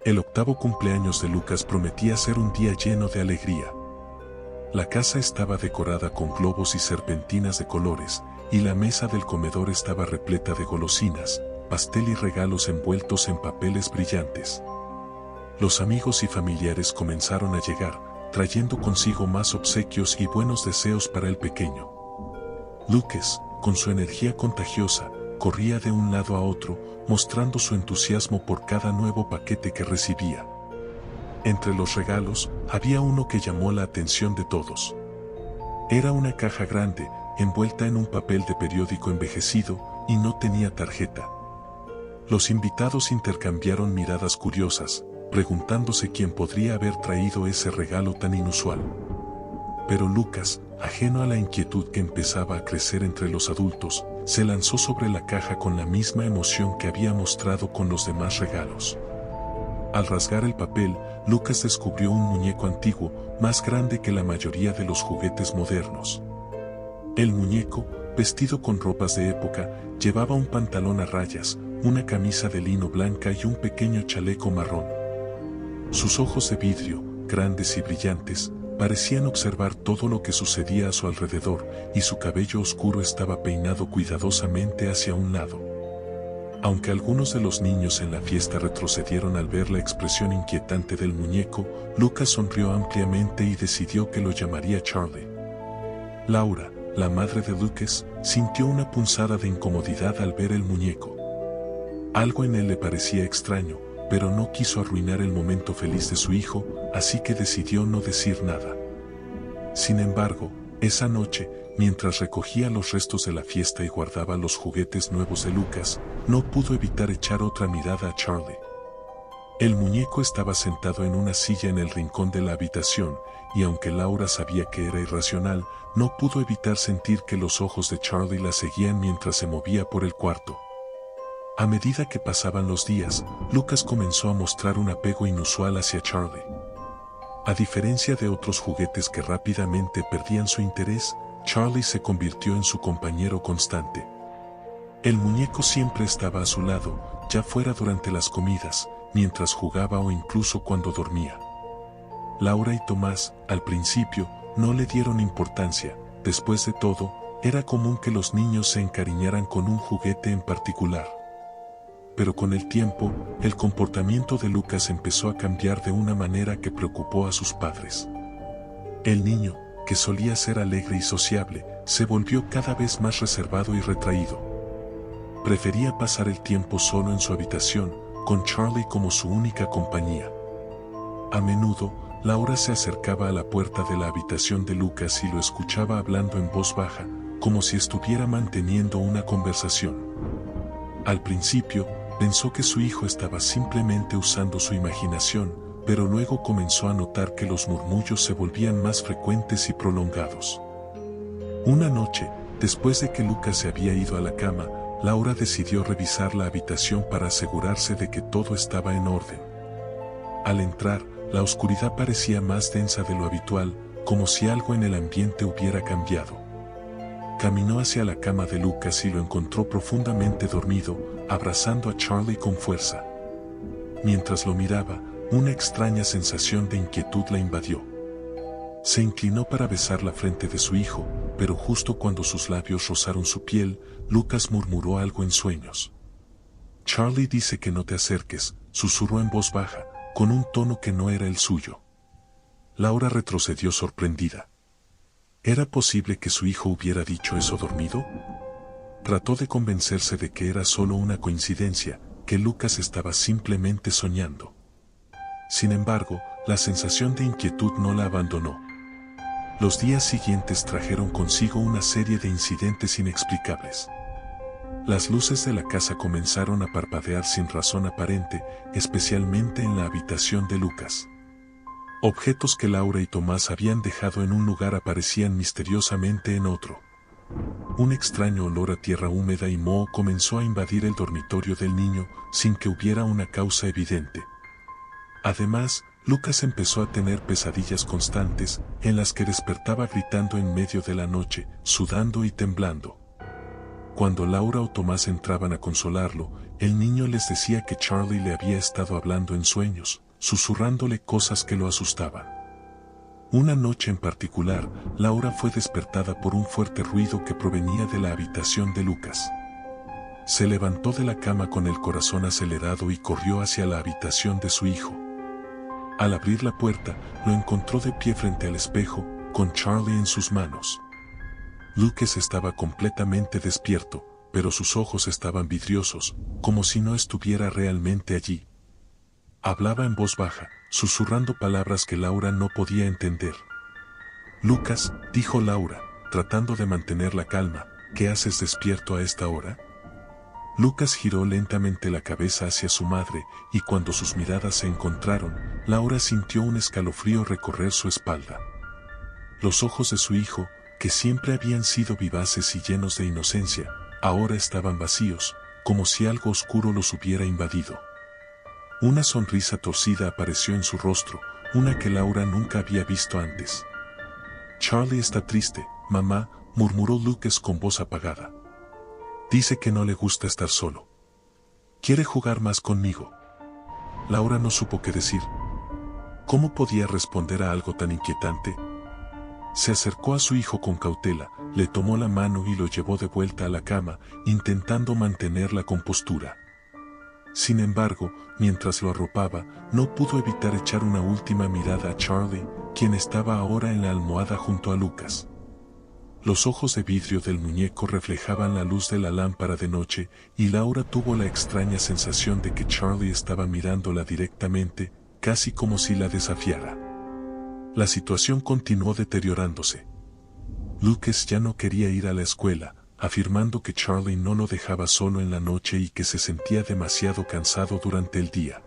El octavo cumpleaños de Lucas prometía ser un día lleno de alegría. La casa estaba decorada con globos y serpentinas de colores, y la mesa del comedor estaba repleta de golosinas, pastel y regalos envueltos en papeles brillantes. Los amigos y familiares comenzaron a llegar, trayendo consigo más obsequios y buenos deseos para el pequeño. Lucas, con su energía contagiosa, corría de un lado a otro, mostrando su entusiasmo por cada nuevo paquete que recibía. Entre los regalos, había uno que llamó la atención de todos. Era una caja grande, envuelta en un papel de periódico envejecido, y no tenía tarjeta. Los invitados intercambiaron miradas curiosas, preguntándose quién podría haber traído ese regalo tan inusual. Pero Lucas, ajeno a la inquietud que empezaba a crecer entre los adultos, se lanzó sobre la caja con la misma emoción que había mostrado con los demás regalos. Al rasgar el papel, Lucas descubrió un muñeco antiguo, más grande que la mayoría de los juguetes modernos. El muñeco, vestido con ropas de época, llevaba un pantalón a rayas, una camisa de lino blanca y un pequeño chaleco marrón. Sus ojos de vidrio, grandes y brillantes, parecían observar todo lo que sucedía a su alrededor, y su cabello oscuro estaba peinado cuidadosamente hacia un lado. Aunque algunos de los niños en la fiesta retrocedieron al ver la expresión inquietante del muñeco, Lucas sonrió ampliamente y decidió que lo llamaría Charlie. Laura, la madre de Lucas, sintió una punzada de incomodidad al ver el muñeco. Algo en él le parecía extraño, pero no quiso arruinar el momento feliz de su hijo, así que decidió no decir nada. Sin embargo, esa noche, mientras recogía los restos de la fiesta y guardaba los juguetes nuevos de Lucas, no pudo evitar echar otra mirada a Charlie. El muñeco estaba sentado en una silla en el rincón de la habitación, y aunque Laura sabía que era irracional, no pudo evitar sentir que los ojos de Charlie la seguían mientras se movía por el cuarto. A medida que pasaban los días, Lucas comenzó a mostrar un apego inusual hacia Charlie. A diferencia de otros juguetes que rápidamente perdían su interés, Charlie se convirtió en su compañero constante. El muñeco siempre estaba a su lado, ya fuera durante las comidas, mientras jugaba o incluso cuando dormía. Laura y Tomás, al principio, no le dieron importancia. Después de todo, era común que los niños se encariñaran con un juguete en particular. Pero con el tiempo, el comportamiento de Lucas empezó a cambiar de una manera que preocupó a sus padres. El niño, que solía ser alegre y sociable, se volvió cada vez más reservado y retraído. Prefería pasar el tiempo solo en su habitación, con Charlie como su única compañía. A menudo, Laura se acercaba a la puerta de la habitación de Lucas y lo escuchaba hablando en voz baja, como si estuviera manteniendo una conversación. Al principio, pensó que su hijo estaba simplemente usando su imaginación, pero luego comenzó a notar que los murmullos se volvían más frecuentes y prolongados. Una noche, después de que Lucas se había ido a la cama, Laura decidió revisar la habitación para asegurarse de que todo estaba en orden. Al entrar, la oscuridad parecía más densa de lo habitual, como si algo en el ambiente hubiera cambiado. Caminó hacia la cama de Lucas y lo encontró profundamente dormido, abrazando a Charlie con fuerza. Mientras lo miraba, una extraña sensación de inquietud la invadió. Se inclinó para besar la frente de su hijo, pero justo cuando sus labios rozaron su piel, Lucas murmuró algo en sueños. Charlie dice que no te acerques, susurró en voz baja, con un tono que no era el suyo. Laura retrocedió sorprendida. ¿Era posible que su hijo hubiera dicho eso dormido? Trató de convencerse de que era solo una coincidencia, que Lucas estaba simplemente soñando. Sin embargo, la sensación de inquietud no la abandonó. Los días siguientes trajeron consigo una serie de incidentes inexplicables. Las luces de la casa comenzaron a parpadear sin razón aparente, especialmente en la habitación de Lucas. Objetos que Laura y Tomás habían dejado en un lugar aparecían misteriosamente en otro. Un extraño olor a tierra húmeda y moho comenzó a invadir el dormitorio del niño, sin que hubiera una causa evidente. Además, Lucas empezó a tener pesadillas constantes, en las que despertaba gritando en medio de la noche, sudando y temblando. Cuando Laura o Tomás entraban a consolarlo, el niño les decía que Charlie le había estado hablando en sueños, susurrándole cosas que lo asustaban. Una noche en particular, Laura fue despertada por un fuerte ruido que provenía de la habitación de Lucas. Se levantó de la cama con el corazón acelerado y corrió hacia la habitación de su hijo. Al abrir la puerta, lo encontró de pie frente al espejo, con Charlie en sus manos. Lucas estaba completamente despierto, pero sus ojos estaban vidriosos, como si no estuviera realmente allí. Hablaba en voz baja, susurrando palabras que Laura no podía entender. «Lucas», dijo Laura, tratando de mantener la calma, «¿qué haces despierto a esta hora?». Lucas giró lentamente la cabeza hacia su madre, y cuando sus miradas se encontraron, Laura sintió un escalofrío recorrer su espalda. Los ojos de su hijo, que siempre habían sido vivaces y llenos de inocencia, ahora estaban vacíos, como si algo oscuro los hubiera invadido. Una sonrisa torcida apareció en su rostro, una que Laura nunca había visto antes. «Charlie está triste, mamá», murmuró Lucas con voz apagada. «Dice que no le gusta estar solo. Quiere jugar más conmigo». Laura no supo qué decir. ¿Cómo podía responder a algo tan inquietante? Se acercó a su hijo con cautela, le tomó la mano y lo llevó de vuelta a la cama, intentando mantener la compostura. Sin embargo, mientras lo arropaba, no pudo evitar echar una última mirada a Charlie, quien estaba ahora en la almohada junto a Lucas. Los ojos de vidrio del muñeco reflejaban la luz de la lámpara de noche, y Laura tuvo la extraña sensación de que Charlie estaba mirándola directamente, casi como si la desafiara. La situación continuó deteriorándose. Lucas ya no quería ir a la escuela, afirmando que Charlie no lo dejaba solo en la noche y que se sentía demasiado cansado durante el día.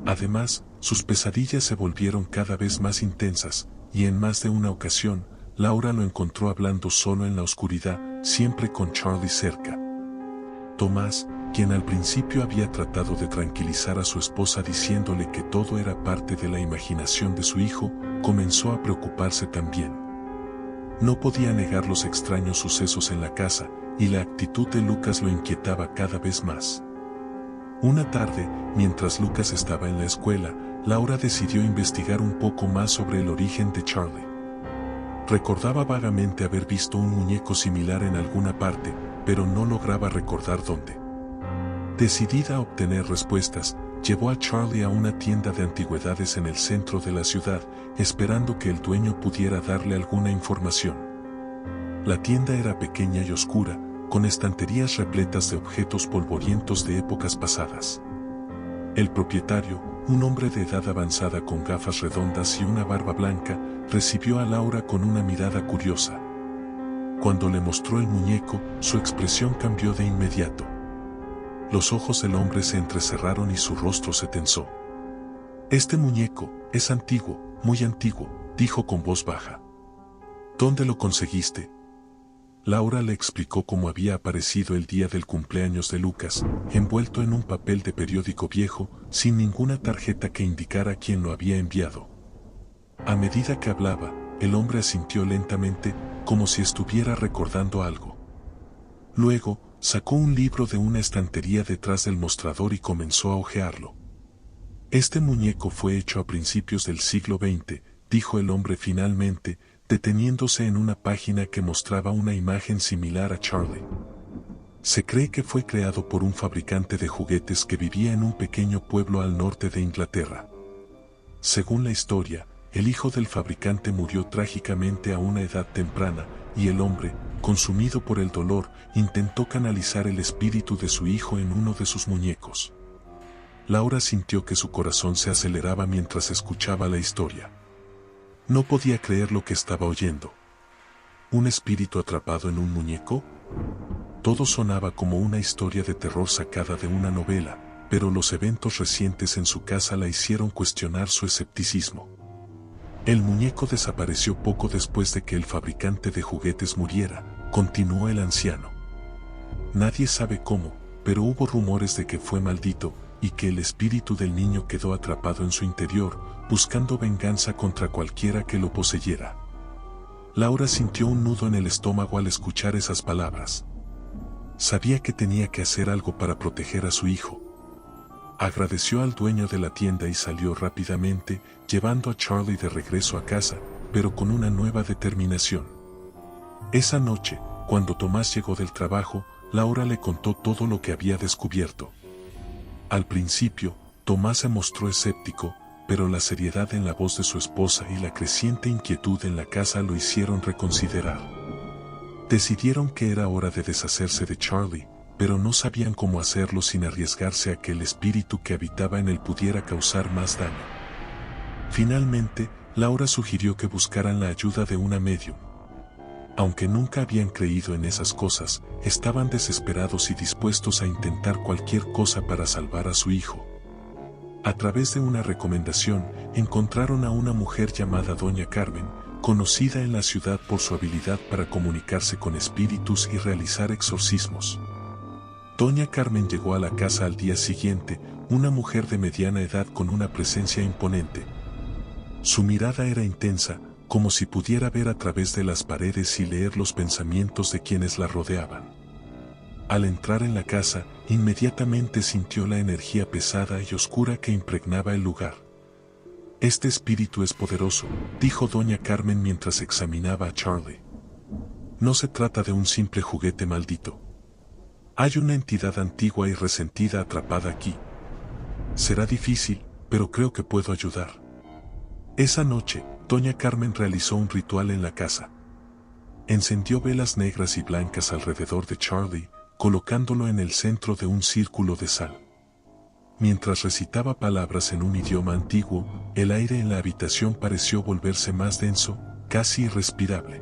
Además, sus pesadillas se volvieron cada vez más intensas, y en más de una ocasión, Laura lo encontró hablando solo en la oscuridad, siempre con Charlie cerca. Tomás, quien al principio había tratado de tranquilizar a su esposa diciéndole que todo era parte de la imaginación de su hijo, comenzó a preocuparse también. No podía negar los extraños sucesos en la casa, y la actitud de Lucas lo inquietaba cada vez más. Una tarde, mientras Lucas estaba en la escuela, Laura decidió investigar un poco más sobre el origen de Charlie. Recordaba vagamente haber visto un muñeco similar en alguna parte, pero no lograba recordar dónde. Decidida a obtener respuestas, llevó a Charlie a una tienda de antigüedades en el centro de la ciudad, esperando que el dueño pudiera darle alguna información. La tienda era pequeña y oscura, con estanterías repletas de objetos polvorientos de épocas pasadas. El propietario, un hombre de edad avanzada con gafas redondas y una barba blanca, recibió a Laura con una mirada curiosa. Cuando le mostró el muñeco, su expresión cambió de inmediato. Los ojos del hombre se entrecerraron y su rostro se tensó. «Este muñeco es antiguo, muy antiguo», dijo con voz baja. «¿Dónde lo conseguiste?». Laura le explicó cómo había aparecido el día del cumpleaños de Lucas, envuelto en un papel de periódico viejo, sin ninguna tarjeta que indicara quién lo había enviado. A medida que hablaba, el hombre asintió lentamente, como si estuviera recordando algo. Luego, sacó un libro de una estantería detrás del mostrador y comenzó a hojearlo. «Este muñeco fue hecho a principios del siglo XX», dijo el hombre finalmente, deteniéndose en una página que mostraba una imagen similar a Charlie. Se cree que fue creado por un fabricante de juguetes que vivía en un pequeño pueblo al norte de Inglaterra. Según la historia, el hijo del fabricante murió trágicamente a una edad temprana, y el hombre, consumido por el dolor, intentó canalizar el espíritu de su hijo en uno de sus muñecos. Laura sintió que su corazón se aceleraba mientras escuchaba la historia. No podía creer lo que estaba oyendo. ¿Un espíritu atrapado en un muñeco? Todo sonaba como una historia de terror sacada de una novela, pero los eventos recientes en su casa la hicieron cuestionar su escepticismo. El muñeco desapareció poco después de que el fabricante de juguetes muriera, continuó el anciano. Nadie sabe cómo, pero hubo rumores de que fue maldito, y que el espíritu del niño quedó atrapado en su interior, buscando venganza contra cualquiera que lo poseyera. Laura sintió un nudo en el estómago al escuchar esas palabras. Sabía que tenía que hacer algo para proteger a su hijo. Agradeció al dueño de la tienda y salió rápidamente, llevando a Charlie de regreso a casa, pero con una nueva determinación. Esa noche, cuando Tomás llegó del trabajo, Laura le contó todo lo que había descubierto. Al principio, Tomás se mostró escéptico, pero la seriedad en la voz de su esposa y la creciente inquietud en la casa lo hicieron reconsiderar. Decidieron que era hora de deshacerse de Charlie, pero no sabían cómo hacerlo sin arriesgarse a que el espíritu que habitaba en él pudiera causar más daño. Finalmente, Laura sugirió que buscaran la ayuda de una medium. Aunque nunca habían creído en esas cosas, estaban desesperados y dispuestos a intentar cualquier cosa para salvar a su hijo. A través de una recomendación, encontraron a una mujer llamada Doña Carmen, conocida en la ciudad por su habilidad para comunicarse con espíritus y realizar exorcismos. Doña Carmen llegó a la casa al día siguiente, una mujer de mediana edad con una presencia imponente. Su mirada era intensa, como si pudiera ver a través de las paredes y leer los pensamientos de quienes la rodeaban. Al entrar en la casa, inmediatamente sintió la energía pesada y oscura que impregnaba el lugar. «Este espíritu es poderoso», dijo Doña Carmen mientras examinaba a Charlie. «No se trata de un simple juguete maldito. Hay una entidad antigua y resentida atrapada aquí. Será difícil, pero creo que puedo ayudar». Esa noche, Doña Carmen realizó un ritual en la casa. Encendió velas negras y blancas alrededor de Charlie, colocándolo en el centro de un círculo de sal. Mientras recitaba palabras en un idioma antiguo, el aire en la habitación pareció volverse más denso, casi irrespirable.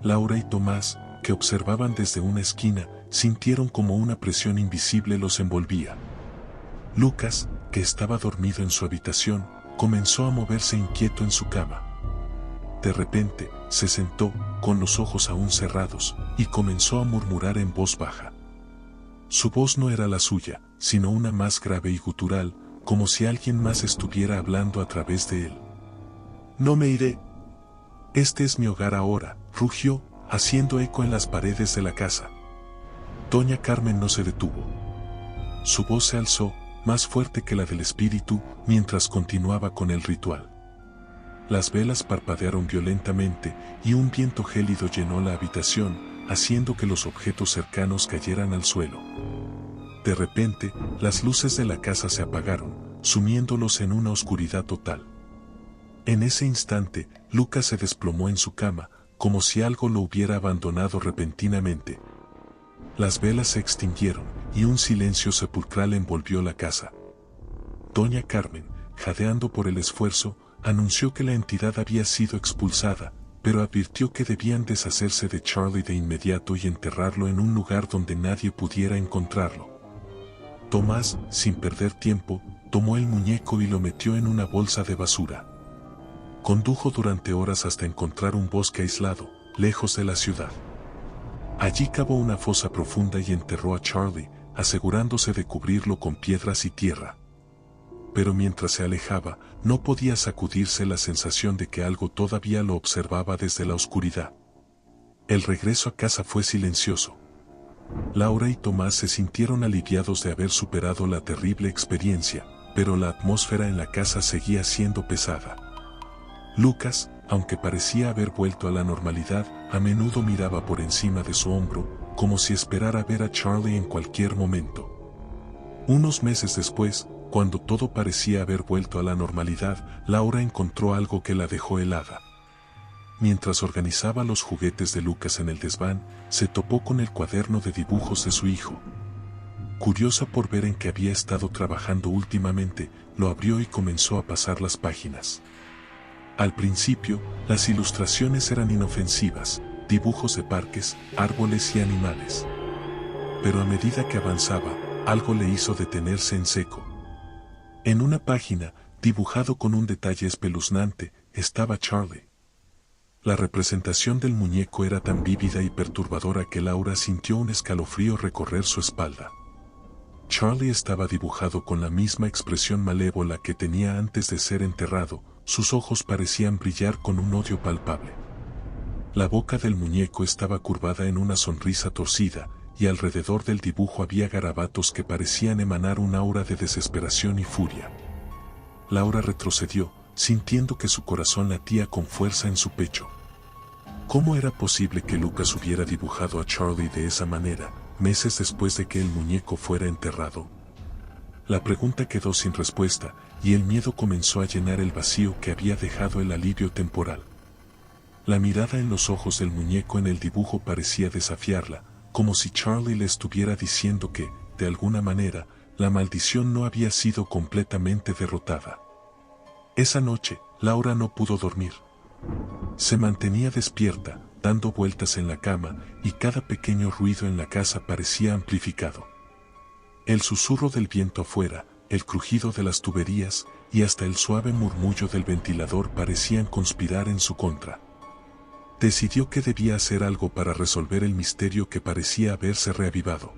Laura y Tomás, que observaban desde una esquina, sintieron como una presión invisible los envolvía. Lucas, que estaba dormido en su habitación, comenzó a moverse inquieto en su cama. De repente, se sentó, con los ojos aún cerrados, y comenzó a murmurar en voz baja. Su voz no era la suya, sino una más grave y gutural, como si alguien más estuviera hablando a través de él. «No me iré. Este es mi hogar ahora», rugió, haciendo eco en las paredes de la casa. Doña Carmen no se detuvo. Su voz se alzó, más fuerte que la del espíritu, mientras continuaba con el ritual. Las velas parpadearon violentamente, y un viento gélido llenó la habitación, haciendo que los objetos cercanos cayeran al suelo. De repente, las luces de la casa se apagaron, sumiéndolos en una oscuridad total. En ese instante, Lucas se desplomó en su cama, como si algo lo hubiera abandonado repentinamente. Las velas se extinguieron, y un silencio sepulcral envolvió la casa. Doña Carmen, jadeando por el esfuerzo, anunció que la entidad había sido expulsada, pero advirtió que debían deshacerse de Charlie de inmediato y enterrarlo en un lugar donde nadie pudiera encontrarlo. Tomás, sin perder tiempo, tomó el muñeco y lo metió en una bolsa de basura. Condujo durante horas hasta encontrar un bosque aislado, lejos de la ciudad. Allí cavó una fosa profunda y enterró a Charlie, asegurándose de cubrirlo con piedras y tierra. Pero mientras se alejaba, no podía sacudirse la sensación de que algo todavía lo observaba desde la oscuridad. El regreso a casa fue silencioso. Laura y Tomás se sintieron aliviados de haber superado la terrible experiencia, pero la atmósfera en la casa seguía siendo pesada. Lucas, aunque parecía haber vuelto a la normalidad, a menudo miraba por encima de su hombro, como si esperara ver a Charlie en cualquier momento. Unos meses después, cuando todo parecía haber vuelto a la normalidad, Laura encontró algo que la dejó helada. Mientras organizaba los juguetes de Lucas en el desván, se topó con el cuaderno de dibujos de su hijo. Curiosa por ver en qué había estado trabajando últimamente, lo abrió y comenzó a pasar las páginas. Al principio, las ilustraciones eran inofensivas, dibujos de parques, árboles y animales. Pero a medida que avanzaba, algo le hizo detenerse en seco. En una página, dibujado con un detalle espeluznante, estaba Charlie. La representación del muñeco era tan vívida y perturbadora que Laura sintió un escalofrío recorrer su espalda. Charlie estaba dibujado con la misma expresión malévola que tenía antes de ser enterrado, sus ojos parecían brillar con un odio palpable. La boca del muñeco estaba curvada en una sonrisa torcida, y alrededor del dibujo había garabatos que parecían emanar un aura de desesperación y furia. Laura retrocedió, sintiendo que su corazón latía con fuerza en su pecho. ¿Cómo era posible que Lucas hubiera dibujado a Charlie de esa manera, meses después de que el muñeco fuera enterrado? La pregunta quedó sin respuesta, y el miedo comenzó a llenar el vacío que había dejado el alivio temporal. La mirada en los ojos del muñeco en el dibujo parecía desafiarla, como si Charlie le estuviera diciendo que, de alguna manera, la maldición no había sido completamente derrotada. Esa noche, Laura no pudo dormir. Se mantenía despierta, dando vueltas en la cama, y cada pequeño ruido en la casa parecía amplificado. El susurro del viento afuera, el crujido de las tuberías, y hasta el suave murmullo del ventilador parecían conspirar en su contra. Decidió que debía hacer algo para resolver el misterio que parecía haberse reavivado.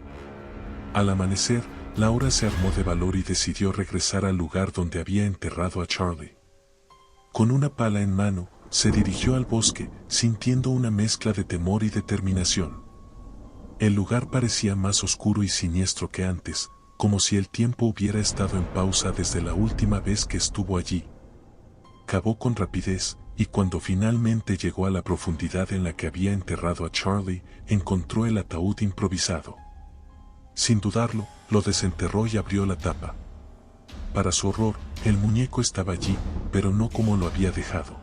Al amanecer, Laura se armó de valor y decidió regresar al lugar donde había enterrado a Charlie. Con una pala en mano, se dirigió al bosque, sintiendo una mezcla de temor y determinación. El lugar parecía más oscuro y siniestro que antes, como si el tiempo hubiera estado en pausa desde la última vez que estuvo allí. Cavó con rapidez, y cuando finalmente llegó a la profundidad en la que había enterrado a Charlie, encontró el ataúd improvisado. Sin dudarlo, lo desenterró y abrió la tapa. Para su horror, el muñeco estaba allí, pero no como lo había dejado.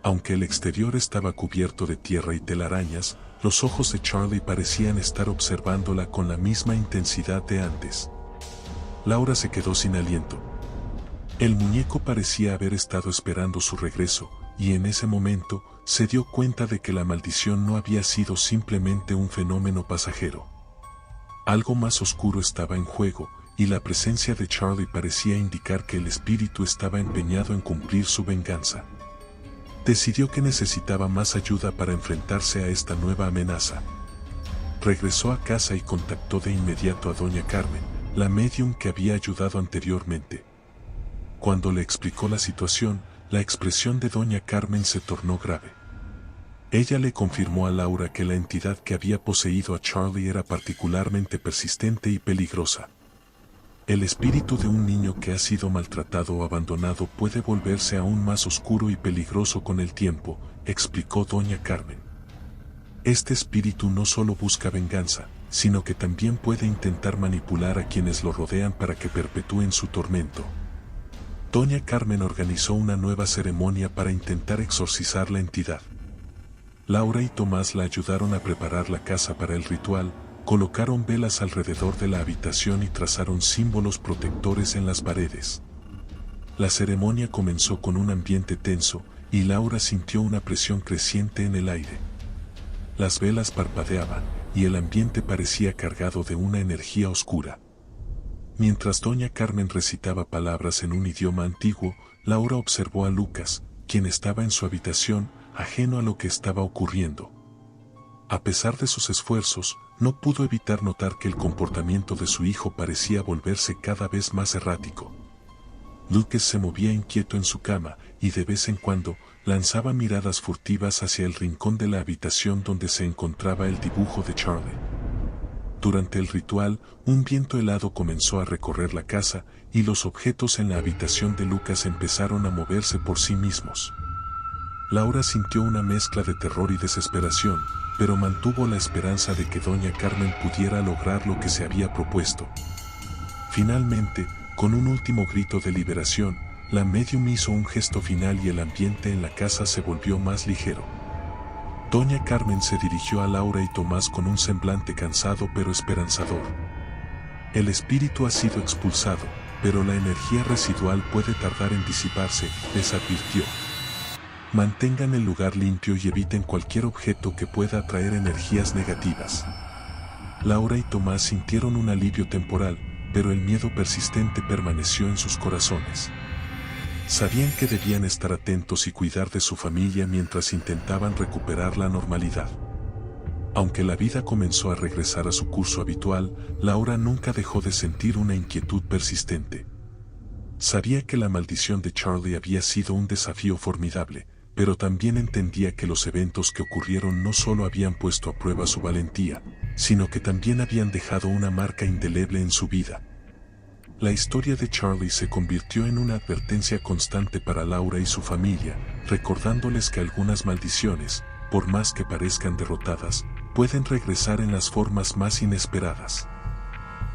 Aunque el exterior estaba cubierto de tierra y telarañas, los ojos de Charlie parecían estar observándola con la misma intensidad de antes. Laura se quedó sin aliento. El muñeco parecía haber estado esperando su regreso, y en ese momento, se dio cuenta de que la maldición no había sido simplemente un fenómeno pasajero. Algo más oscuro estaba en juego, y la presencia de Charlie parecía indicar que el espíritu estaba empeñado en cumplir su venganza. Decidió que necesitaba más ayuda para enfrentarse a esta nueva amenaza. Regresó a casa y contactó de inmediato a doña Carmen, la médium que había ayudado anteriormente. Cuando le explicó la situación, la expresión de doña Carmen se tornó grave. Ella le confirmó a Laura que la entidad que había poseído a Charlie era particularmente persistente y peligrosa. El espíritu de un niño que ha sido maltratado o abandonado puede volverse aún más oscuro y peligroso con el tiempo, explicó doña Carmen. Este espíritu no solo busca venganza, sino que también puede intentar manipular a quienes lo rodean para que perpetúen su tormento. Doña Carmen organizó una nueva ceremonia para intentar exorcizar la entidad. Laura y Tomás la ayudaron a preparar la casa para el ritual, colocaron velas alrededor de la habitación y trazaron símbolos protectores en las paredes. La ceremonia comenzó con un ambiente tenso, y Laura sintió una presión creciente en el aire. Las velas parpadeaban, y el ambiente parecía cargado de una energía oscura. Mientras doña Carmen recitaba palabras en un idioma antiguo, Laura observó a Lucas, quien estaba en su habitación, ajeno a lo que estaba ocurriendo. A pesar de sus esfuerzos, no pudo evitar notar que el comportamiento de su hijo parecía volverse cada vez más errático. Lucas se movía inquieto en su cama, y de vez en cuando, lanzaba miradas furtivas hacia el rincón de la habitación donde se encontraba el dibujo de Charlie. Durante el ritual, un viento helado comenzó a recorrer la casa, y los objetos en la habitación de Lucas empezaron a moverse por sí mismos. Laura sintió una mezcla de terror y desesperación, pero mantuvo la esperanza de que doña Carmen pudiera lograr lo que se había propuesto. Finalmente, con un último grito de liberación, la médium hizo un gesto final y el ambiente en la casa se volvió más ligero. Doña Carmen se dirigió a Laura y Tomás con un semblante cansado pero esperanzador. El espíritu ha sido expulsado, pero la energía residual puede tardar en disiparse, les advirtió. Mantengan el lugar limpio y eviten cualquier objeto que pueda atraer energías negativas. Laura y Tomás sintieron un alivio temporal, pero el miedo persistente permaneció en sus corazones. Sabían que debían estar atentos y cuidar de su familia mientras intentaban recuperar la normalidad. Aunque la vida comenzó a regresar a su curso habitual, Laura nunca dejó de sentir una inquietud persistente. Sabía que la maldición de Charlie había sido un desafío formidable, pero también entendía que los eventos que ocurrieron no solo habían puesto a prueba su valentía, sino que también habían dejado una marca indeleble en su vida. La historia de Charlie se convirtió en una advertencia constante para Laura y su familia, recordándoles que algunas maldiciones, por más que parezcan derrotadas, pueden regresar en las formas más inesperadas.